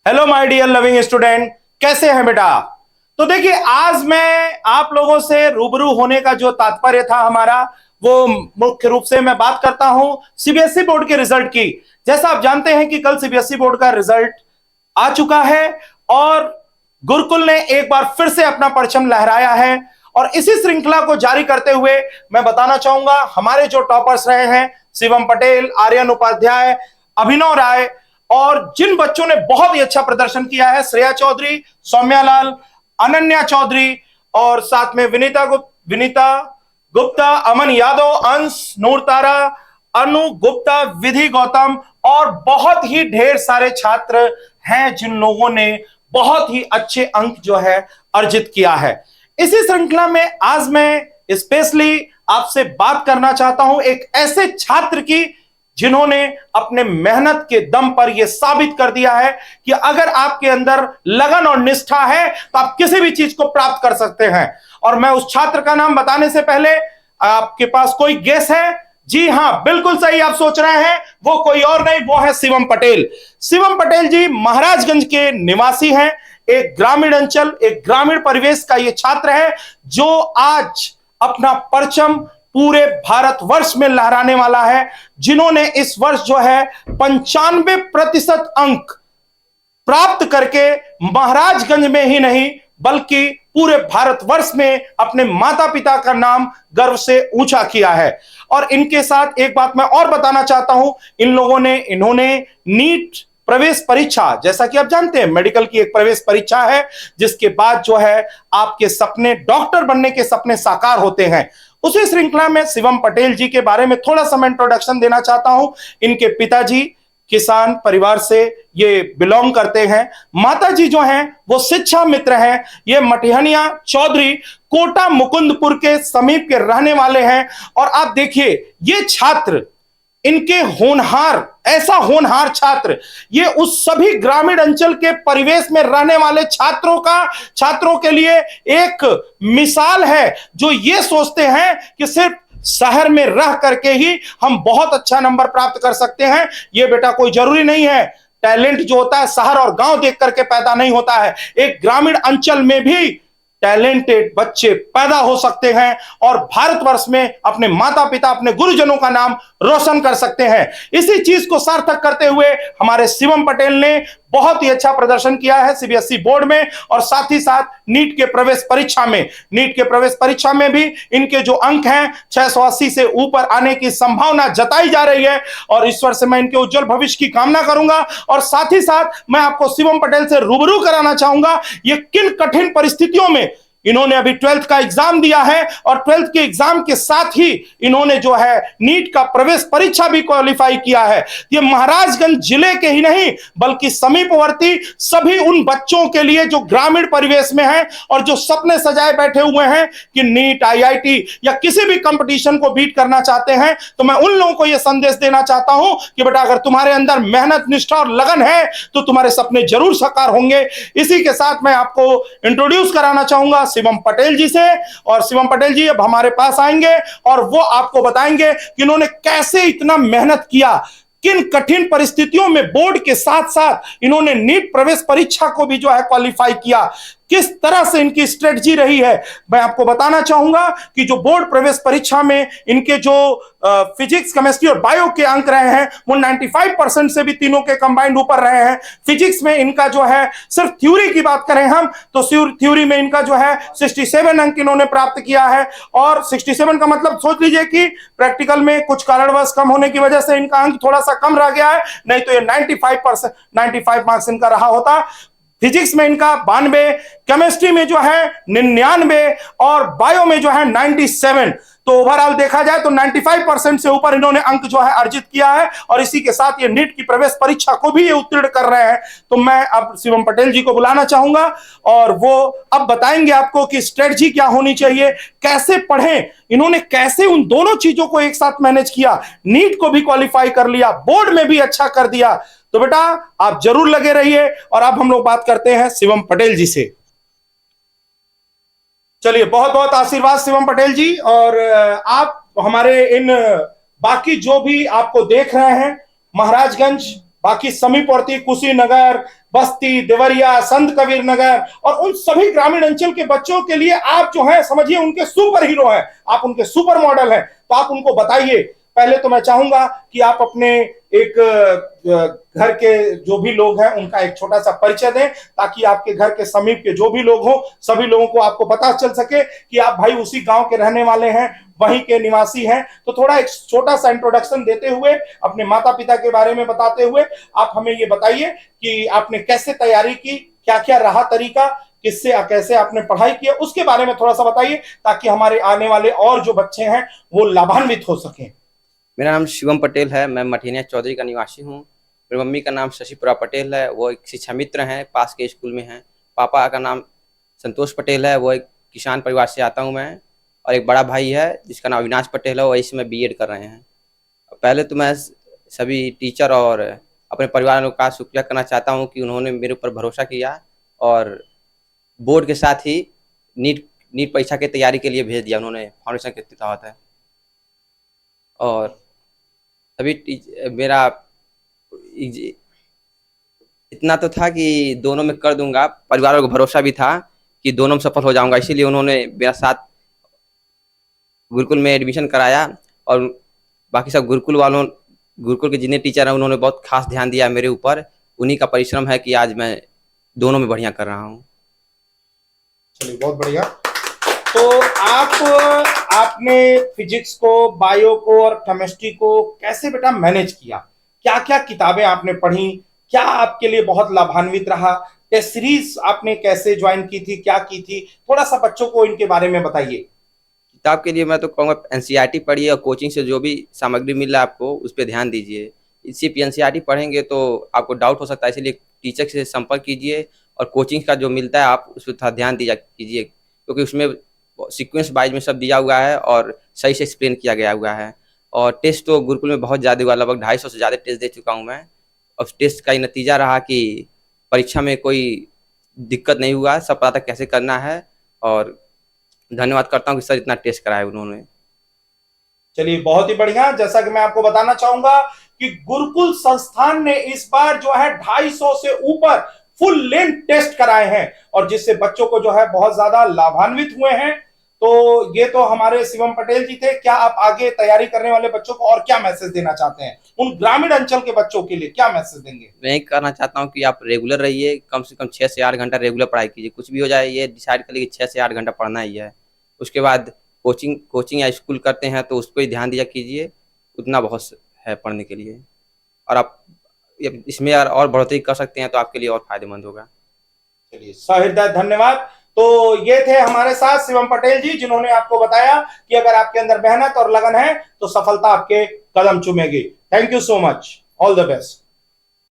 Hello my dear loving student, कैसे हैं बेटा। तो देखिए, आज मैं आप लोगों से रूबरू होने का जो तात्पर्य था हमारा, वो मुख्य रूप से मैं बात करता हूं सीबीएसई बोर्ड के रिजल्ट की। जैसा आप जानते हैं कि कल सीबीएसई बोर्ड का रिजल्ट आ चुका है और गुरुकुल ने एक बार फिर से अपना परचम लहराया है। और इसी श्रृंखला को जारी करते हुए मैं बताना चाहूंगा, हमारे जो टॉपर्स रहे हैं शिवम पटेल, आर्यन उपाध्याय, अभिनव राय, और जिन बच्चों ने बहुत ही अच्छा प्रदर्शन किया है, श्रेया चौधरी, सौम्या लाल, अनन्या चौधरी, और साथ में विनीता गुप्ता, अमन यादव, अंश, नूर तारा, अनु गुप्ता, विधि गौतम, और बहुत ही ढेर सारे छात्र हैं जिन लोगों ने बहुत ही अच्छे अंक जो है अर्जित किया है। इसी श्रृंखला में आज मैं स्पेशली आपसे बात करना चाहता हूं एक ऐसे छात्र की जिन्होंने अपने मेहनत के दम पर यह साबित कर दिया है कि अगर आपके अंदर लगन और निष्ठा है तो आप किसी भी चीज को प्राप्त कर सकते हैं। और मैं उस छात्र का नाम बताने से पहले, आपके पास कोई गेस है? जी हां, बिल्कुल सही आप सोच रहे हैं, वो कोई और नहीं, वो है शिवम पटेल। शिवम पटेल जी महाराजगंज के निवासी हैं। एक ग्रामीण अंचल, एक ग्रामीण परिवेश का ये छात्र है जो आज अपना परचम पूरे भारतवर्ष में लहराने वाला है, जिन्होंने इस वर्ष जो है 95% अंक प्राप्त करके महाराजगंज में ही नहीं बल्कि पूरे भारतवर्ष में अपने माता पिता का नाम गर्व से ऊंचा किया है। और इनके साथ एक बात मैं और बताना चाहता हूं, इन्होंने नीट प्रवेश परीक्षा, जैसा कि आप जानते हैं मेडिकल की एक प्रवेश परीक्षा है जिसके बाद जो है आपके सपने, डॉक्टर बनने के सपने साकार होते हैं। उसी श्रृंखला में शिवम पटेल जी के बारे में थोड़ा सा मैं इंट्रोडक्शन देना चाहता हूं। इनके पिताजी किसान परिवार से ये बिलोंग करते हैं। माताजी जो हैं वो शिक्षा मित्र हैं। ये मटिहनिया चौधरी कोटा मुकुंदपुर के समीप के रहने वाले हैं। और आप देखिए ये छात्र, इनके होनहार, ऐसा होनहार छात्र, ये उस सभी ग्रामीण अंचल के परिवेश में रहने वाले छात्रों के लिए एक मिसाल है, जो ये सोचते हैं कि सिर्फ शहर में रह करके ही हम बहुत अच्छा नंबर प्राप्त कर सकते हैं। ये बेटा कोई जरूरी नहीं है। टैलेंट जो होता है शहर और गांव देख करके पैदा नहीं होता है। एक ग्रामीण अंचल में भी टैलेंटेड बच्चे पैदा हो सकते हैं और भारतवर्ष में अपने माता पिता, अपने गुरुजनों का नाम रोशन कर सकते हैं। इसी चीज को सार्थक करते हुए हमारे शिवम पटेल ने बहुत ही अच्छा प्रदर्शन किया है सीबीएसई बोर्ड में, और साथ ही साथ नीट के प्रवेश परीक्षा में भी इनके जो अंक हैं 680 से ऊपर आने की संभावना जताई जा रही है। और ईश्वर से मैं इनके उज्जवल भविष्य की कामना करूंगा। और साथ ही साथ मैं आपको शिवम पटेल से रूबरू कराना चाहूंगा ये किन कठिन परिस्थितियों में इन्होंने अभी 12th का एग्जाम दिया है, और 12th के एग्जाम के साथ ही इन्होंने जो है नीट का प्रवेश परीक्षा भी क्वालिफाई किया है। ये महाराजगंज जिले के ही नहीं बल्कि समीपवर्ती सभी उन बच्चों के लिए जो ग्रामीण परिवेश में हैं और जो सपने सजाए बैठे हुए हैं कि नीट, आईआईटी या किसी भी कंपटीशन को बीट करना चाहते हैं, तो मैं उन लोगों को यह संदेश देना चाहता हूं कि बेटा अगर तुम्हारे अंदर मेहनत, निष्ठा और लगन है तो तुम्हारे सपने जरूर साकार होंगे। इसी के साथ मैं आपको इंट्रोड्यूस कराना चाहूंगा शिवम पटेल जी से। और शिवम पटेल जी अब हमारे पास आएंगे और वो आपको बताएंगे कि इन्होंने कैसे इतना मेहनत किया, किन कठिन परिस्थितियों में बोर्ड के साथ साथ इन्होंने नीट प्रवेश परीक्षा को भी जो है क्वालिफाई किया, किस तरह से इनकी स्ट्रेटजी रही है। मैं आपको बताना चाहूंगा कि जो बोर्ड प्रवेश परीक्षा में इनके जो फिजिक्स, केमिस्ट्री और बायो के अंक रहे हैं वो 95% से भी तीनों के कंबाइंड ऊपर रहे हैं। फिजिक्स में इनका जो है, सिर्फ थ्योरी की बात करें हम तो थ्योरी में इनका जो है 67 अंक इन्होंने प्राप्त किया है। और 67 का मतलब सोच लीजिए कि प्रैक्टिकल में कुछ कारणवश कम होने की वजह से इनका अंक थोड़ा सा कम रह गया है, नहीं तो ये 95 मार्क्स इनका रहा होता। फिजिक्स में इनका 92, केमिस्ट्री में जो है 99 और बायो में जो है 97। तो ओवरऑल देखा जाए तो 95% से ऊपर इन्होंने अंक जो है अर्जित किया है। और इसी के साथ ये नीट की प्रवेश परीक्षा को भी ये उत्तीर्ण कर रहे हैं। तो मैं अब शिवम पटेल जी को बुलाना चाहूंगा और वो अब बताएंगे आपको कि स्ट्रेटजी क्या होनी चाहिए, कैसे पढ़ें, इन्होंने कैसे उन दोनों चीजों को एक साथ मैनेज किया, नीट को भी क्वालिफाई कर लिया, बोर्ड में भी अच्छा कर दिया। तो बेटा आप जरूर लगे रहिए। और अब हम लोग बात करते हैं शिवम पटेल जी से। चलिए, बहुत बहुत आशीर्वाद शिवम पटेल जी। और आप हमारे इन बाकी जो भी आपको देख रहे हैं महाराजगंज बाकी समीपवर्ती कुशीनगर, बस्ती, देवरिया, संत कबीर नगर और उन सभी ग्रामीण अंचल के बच्चों के लिए आप जो है समझिए उनके सुपर हीरो हैं, आप उनके सुपर मॉडल हैं। तो आप उनको बताइए। पहले तो मैं चाहूंगा कि आप अपने एक घर के जो भी लोग हैं उनका एक छोटा सा परिचय दें, ताकि आपके घर के समीप के जो भी लोग हों सभी लोगों को आपको पता चल सके कि आप भाई उसी गांव के रहने वाले हैं, वहीं के निवासी हैं। तो थोड़ा एक छोटा सा इंट्रोडक्शन देते हुए, अपने माता पिता के बारे में बताते हुए आप हमें ये बताइए कि आपने कैसे तैयारी की, क्या क्या रहा तरीका, किससे कैसे आपने पढ़ाई किया, उसके बारे में थोड़ा सा बताइए, ताकि हमारे आने वाले और जो बच्चे हैं वो लाभान्वित हो सकें। मेरा नाम शिवम पटेल है, मैं मठिनिया चौधरी का निवासी हूँ। मेरी मम्मी का नाम शशिपुरा पटेल है, वो एक शिक्षा मित्र हैं, पास के स्कूल में हैं। पापा का नाम संतोष पटेल है, वो एक किसान परिवार से आता हूँ मैं। और एक बड़ा भाई है जिसका नाम अविनाश पटेल है, वो इसमें बीएड कर रहे हैं। पहले तो मैं सभी टीचर और अपने परिवार वालों का शुक्रिया करना चाहता हूँ कि उन्होंने मेरे ऊपर भरोसा किया और बोर्ड के साथ ही नीट नीट परीक्षा की तैयारी के लिए भेज दिया उन्होंने फाउंडेशन के तहत है। और सभी मेरा इतना तो था कि दोनों में कर दूंगा, परिवार वालों को भरोसा भी था कि दोनों में सफल हो जाऊंगा, इसीलिए उन्होंने मेरा साथ गुरुकुल में एडमिशन कराया। और बाकी सब गुरुकुल के जितने टीचर हैं उन्होंने बहुत खास ध्यान दिया मेरे ऊपर। उन्हीं का परिश्रम है कि आज मैं दोनों में बढ़िया कर रहा हूँ। चलिए बहुत बढ़िया। तो आपने फिजिक्स को, बायो को और केमिस्ट्री को कैसे बेटा मैनेज किया? क्या क्या किताबें आपने पढ़ी? क्या आपके लिए बहुत लाभान्वित रहा? टेस्ट सीरीज आपने कैसे ज्वाइन की थी, क्या की थी? थोड़ा सा बच्चों को इनके बारे में बताइए। किताब के लिए मैं तो कहूँगा एनसीईआरटी पढ़िए और कोचिंग से जो भी सामग्री मिल रहा है आपको उस पर ध्यान दीजिए। सिर्फ एनसीईआरटी पढ़ेंगे तो आपको डाउट हो सकता है, इसलिए टीचर से संपर्क कीजिए और कोचिंग का जो मिलता है आप उस पर थोड़ा ध्यान दीजिए कीजिए, क्योंकि उसमें सीक्वेंस वाइज में सब दिया हुआ है और सही से एक्सप्लेन किया गया हुआ है। और टेस्ट तो गुरुकुल में बहुत ज़्यादा हुआ, लगभग 250 से ज़्यादा टेस्ट दे चुका हूँ मैं। और टेस्ट का ही नतीजा रहा कि परीक्षा में कोई दिक्कत नहीं हुआ, सब पता था कैसे करना है। और धन्यवाद करता हूँ कि सर इतना टेस्ट कराया उन्होंने। चलिए बहुत ही बढ़िया। जैसा कि मैं आपको बताना चाहूंगा कि गुरुकुल संस्थान ने इस बार जो है 250 से ऊपर फुल लेंथ टेस्ट कराए हैं, और जिससे बच्चों को जो है बहुत ज्यादा लाभान्वित हुए हैं। तो ये तो हमारे शिवम पटेल जी थे। क्या आप आगे तैयारी करने वाले बच्चों को और क्या मैसेज देना चाहते हैं? उन ग्रामीण अंचल के बच्चों के लिए क्या मैसेज देंगे? मैं यही कहना चाहता हूँ कि आप रेगुलर रहिए, कम से कम 6 से 8 घंटा रेगुलर पढ़ाई कीजिए। कुछ भी हो जाए ये डिसाइड कर लीजिए कि 6 से 8 घंटा पढ़ना ही है। उसके बाद कोचिंग या स्कूल करते हैं तो उस पर ही ध्यान दिया कीजिए, उतना बहुत है पढ़ने के लिए। और आप इसमें और बढ़ोतरी कर सकते हैं तो आपके लिए और फायदेमंद होगा। चलिए सहृदय धन्यवाद। तो ये थे हमारे साथ शिवम पटेल जी, जिन्होंने आपको बताया कि अगर आपके अंदर मेहनत और लगन है तो सफलता आपके कदम चूमेगी। Thank you so much. All the best.